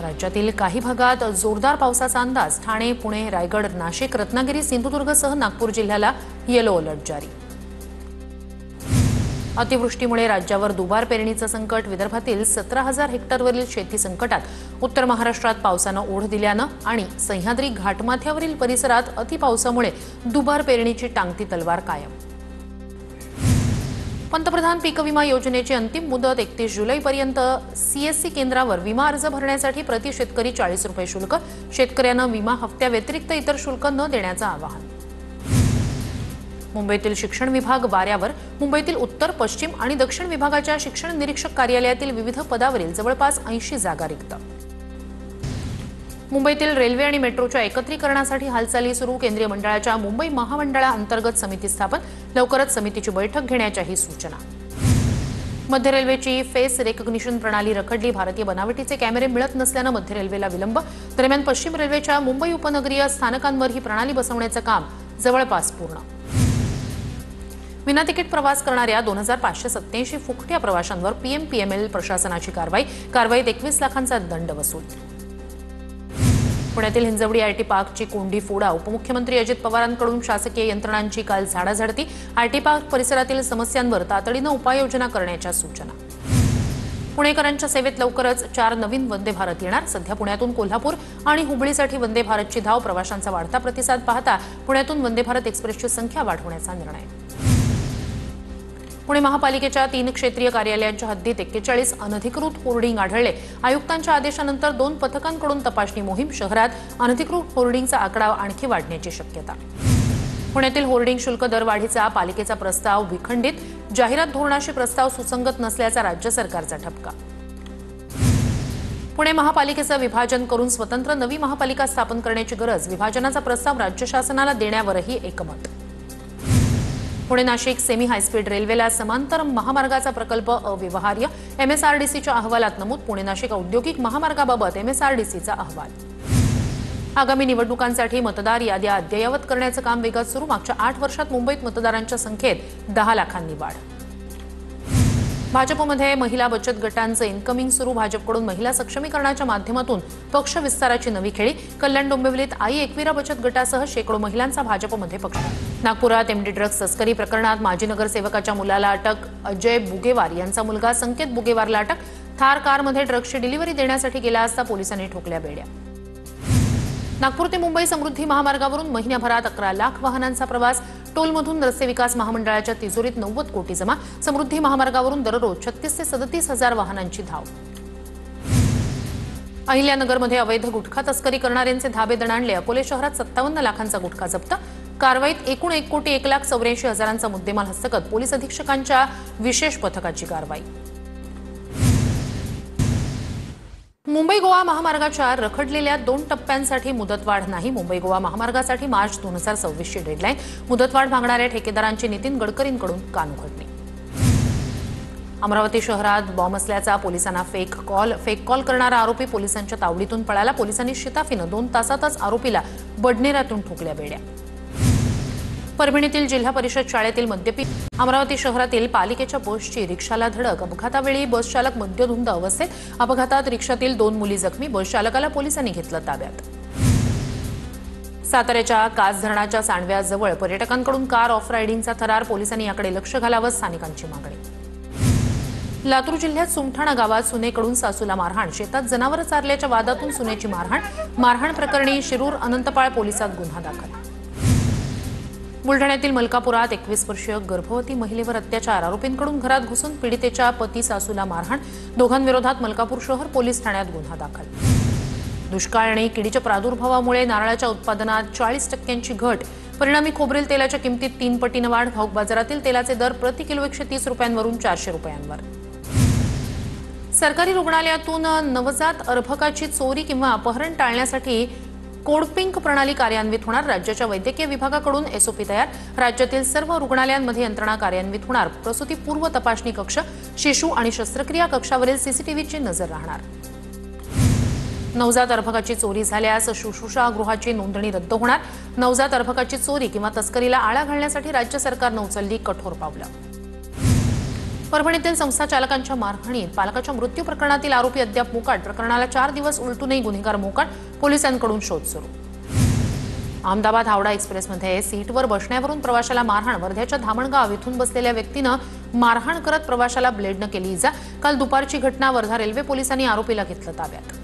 राज्यातील काही भागात जोरदार पावसाचा अंदाज। ठाणे, पुणे, रायगड, नाशिक, रत्नागिरी, सिंधुदुर्गसह नागपूर जिल्ह्याला येलो अलर्ट जारी। अतिवृष्टीमुळे राज्यावर दुबार पेरणीचं संकट। विदर्भातील 17,000 हेक्टरवरील शेती संकटात। उत्तर महाराष्ट्रात पावसानं ओढ दिल्यानं आणि सह्याद्री घाटमाथ्यावरील परिसरात अतिपावसामुळे दुबार पेरणीची टांगती तलवार कायम। पंतप्रधान पीक विमा योजनेची अंतिम मुदत 31 जुलैपर्यंत। सीएससी केंद्रावर विमा अर्ज भरण्यासाठी प्रति शेतकरी 40 रुपये शुल्क। शेतकऱ्यांना विमा हप्त्याव्यतिरिक्त इतर शुल्क न देण्याचं आवाहन। मुंबईतील शिक्षण विभाग वाऱ्यावर। मुंबईतील उत्तर, पश्चिम आणि दक्षिण विभागाच्या शिक्षण निरीक्षक कार्यालयातील विविध पदावरील जवळपास 80 जागा रिक्त। मुंबईतील रेल्वे आणि मेट्रोच्या एकत्रीकरणासाठी हालचाली सुरू। केंद्रीय मंडळाच्या मुंबई महामंडळाअंतर्गत समिती स्थापन। लवकरच समितीची बैठक घेण्याच्याही सूचना। मध्य रेल्वेची फेस रेकग्निशन प्रणाली रखडली। भारतीय बनावटीचे कॅमेरे मिळत नसल्यानं मध्य रेल्वेला विलंब। दरम्यान पश्चिम रेल्वेच्या मुंबई उपनगरीय स्थानकांवर ही प्रणाली बसवण्याचं काम जवळपास पूर्ण। विना तिकीट प्रवास करणाऱ्या 2587 फुकट्या प्रवाशांवर पीएमपीएमएल प्रशासनाची कारवाईत 21 लाखांचा दंड वसूल। पुण्यातील हिंजवडी आयटी पार्कची कोंडी फोडा। उपमुख्यमंत्री अजित पवारांकडून शासकीय यंत्रणांची काल झाडाझडती। आयटी पार्क परिसरातील समस्यांवर तातडीनं उपाययोजना करण्याच्या सूचना। पुणेकरांच्या सेवेत लवकरच 4 नवीन वंदे भारत येणार। सध्या पुण्यातून कोल्हापूर आणि हुबळीसाठी वंदे भारतची धाव। प्रवाशांचा वाढता प्रतिसाद पाहता पुण्यातून वंदे भारत एक्सप्रेसची संख्या वाढवण्याचा निर्णय। पुणे महापालिकेच्या 3 क्षेत्रीय कार्यालयांच्या हद्दीत 41 अनधिकृत होर्डिंग आढळले। आयुक्तांच्या आदेशानंतर 2 पथकांकडून तपासणी मोहीम। शहरात अनधिकृत होर्डिंगचा आकडा आणखी वाढण्याची शक्यता। पुण्यातील होर्डिंग शुल्क दरवाढीचा पालिकेचा प्रस्ताव विखंडित। जाहिरात धोरणाशी प्रस्ताव सुसंगत नसल्याचा राज्य सरकारचा ठपका। पुणे महापालिकेचं विभाजन करून स्वतंत्र नवी महापालिका स्थापन करण्याची गरज। विभाजनाचा प्रस्ताव राज्य शासनाला देण्यावरही एकमत। पुणे नाशिक सेमी हायस्पीड रेल्वेला समांतर महामार्गाचा प्रकल्प अव्यवहार्य। एमएसआरडीसीच्या अहवालात नमूद। पुणे नाशिक औद्योगिक महामार्गाबाबत एमएसआरडीसीचा अहवाल। आगामी निवडणुकांसाठी मतदार याद्या अद्ययावत करण्याचं काम वेगात सुरू। मागच्या 8 वर्षात मुंबईत मतदारांच्या संख्येत 10 लाखांनी वाढ। भाजपमध्ये महिला बचत गटांचं इन्कमिंग सुरू। भाजपकडून महिला सक्षमीकरणाच्या माध्यमातून पक्ष विस्ताराची नवी खेळी। कल्याण डोंबिवलीत आई एकविरा बचत गटासह शेकडो महिलांचा भाजपमध्ये पक्ष। नागपुरात एमडी ड्रग्ज तस्करी प्रकरणात माजी नगरसेवकाच्या मुलाला अटक। अजय बुगेवार यांचा मुलगा संकेत बुगेवारला अटक। थार कारमध्ये ड्रग्जची डिलिव्हरी देण्यासाठी गेला असता पोलिसांनी ठोकल्या बेड्या। नागपूर ते मुंबई समृद्धी महामार्गावरून महिन्याभरात 11 लाख वाहनांचा प्रवास। टोलमधून रस्ते विकास महामंडळाच्या तिजोरीत 90 कोटी जमा। समृद्धी महामार्गावरून दररोज 36 ते 37 हजार वाहनांची धाव। अहिल्यानगरमध्ये अवैध गुटखा तस्करी करणाऱ्यांचे धाबे दणाणले। अकोले शहरात 57 लाखांचा गुटखा जप्त। कारवाईत एकूण 1,84,00,000चा मुद्देमाल हस्तगत। पोलीस अधीक्षकांच्या विशेष पथकाची कारवाई। मुंबई गोवा महामार्गाच्या रखडलेल्या 2 टप्प्यांसाठी मुदतवाढ नाही। मुंबई गोवा महामार्गासाठी मार्च 2026 ची डेडलाईन। मुदतवाढ मागणाऱ्या ठेकेदारांची नितीन गडकरींकडून कानउघडणी। अमरावती शहरात बॉम्ब असल्याचा पोलिसांना फेक कॉल करणारा आरोपी पोलिसांच्या तावडीतून पळाला। पोलिसांनी शिताफीनं 2 तासातच आरोपीला बडनेरातून ठोकल्या बेड्या। परभणीतील जिल्हा परिषद शाळेतील मद्यपी। अमरावती शहरातील पालिकेच्या बसची रिक्षाला धडक। अपघातावेळी बस चालक मद्यधुंद अवस्थेत। अपघातात रिक्षातील 2 मुली जखमी। बस चालकाला पोलिसांनी घेतलं ताब्यात। साताऱ्याच्या कास धरणाच्या सांडव्याजवळ पर्यटकांकडून कार ऑफ रायडिंगचा थरार। पोलिसांनी याकडे लक्ष घालावं, स्थानिकांची मागणी। लातूर जिल्ह्यात सुमठाणा गावात सुनेकडून सासूला मारहाण। शेतात जनावरं चारल्याच्या वादातून सुनेची मारहाण प्रकरणी शिरूर अनंतपाळ पोलिसात गुन्हा दाखल। बुलढाण्यातील मलकापुरात 21 वर्षीय गर्भवती महिलेवर अत्याचार। आरोपींकडून घरात घुसून पीडितेच्या पती सासूला मारहाण। दोघांविरोधात मलकापूर शहर पोलीस ठाण्यात गुन्हा दाखल। दुष्काळ आणि किडीच्या प्रादुर्भावामुळे नारळाच्या उत्पादनात 40% घट। परिणामी खोबरेल तेलाच्या किमतीत 3 पटीनं वाढ। घाऊक बाजारातील तेलाचे दर प्रति किलो 130 रुपयांवरून 400 रुपयांवर। सरकारी रुग्णालयातून नवजात अर्भकाची चोरी किंवा अपहरण टाळण्यासाठी कोडपिंक प्रणाली कार्यान्वित होणार। राज्याच्या वैद्यकीय विभागाकडून एसओपी तयार। राज्यातील सर्व रुग्णालयांमध्ये यंत्रणा कार्यान्वित होणार। प्रसूतीपूर्व तपासणी कक्ष, शिशु आणि शस्त्रक्रिया कक्षावरील सीसीटीव्हीची नजर राहणार। नवजात अर्भकाची चोरी झाल्यास शुश्रूषागृहाची नोंदणी रद्द होणार। नवजात अर्भकाची चोरी किंवा तस्करीला आळा घालण्यासाठी राज्य सरकारनं उचलली कठोर पावलं। परभणीतील संस्था चालकांच्या मारहाणीत पालकाच्या मृत्यू प्रकरणातील आरोपी अद्याप मोकाट. प्रकरणाला 4 दिवस उलटूनही गुन्हेगार मोकाट. पोलिसांकडून शोध सुरू. अहमदाबाद हावडा एक्सप्रेसमध्ये सीटवर बसण्यावरून प्रवाशाला मारहाण. वर्ध्याच्या धामणगाव इथून बसलेल्या व्यक्तीनं मारहाण करत प्रवाशाला ब्लेडनं केली इजा. काल दुपारची घटना. वर्धा रेल्वे पोलिसांनी आरोपीला घेतलं ताब्यात.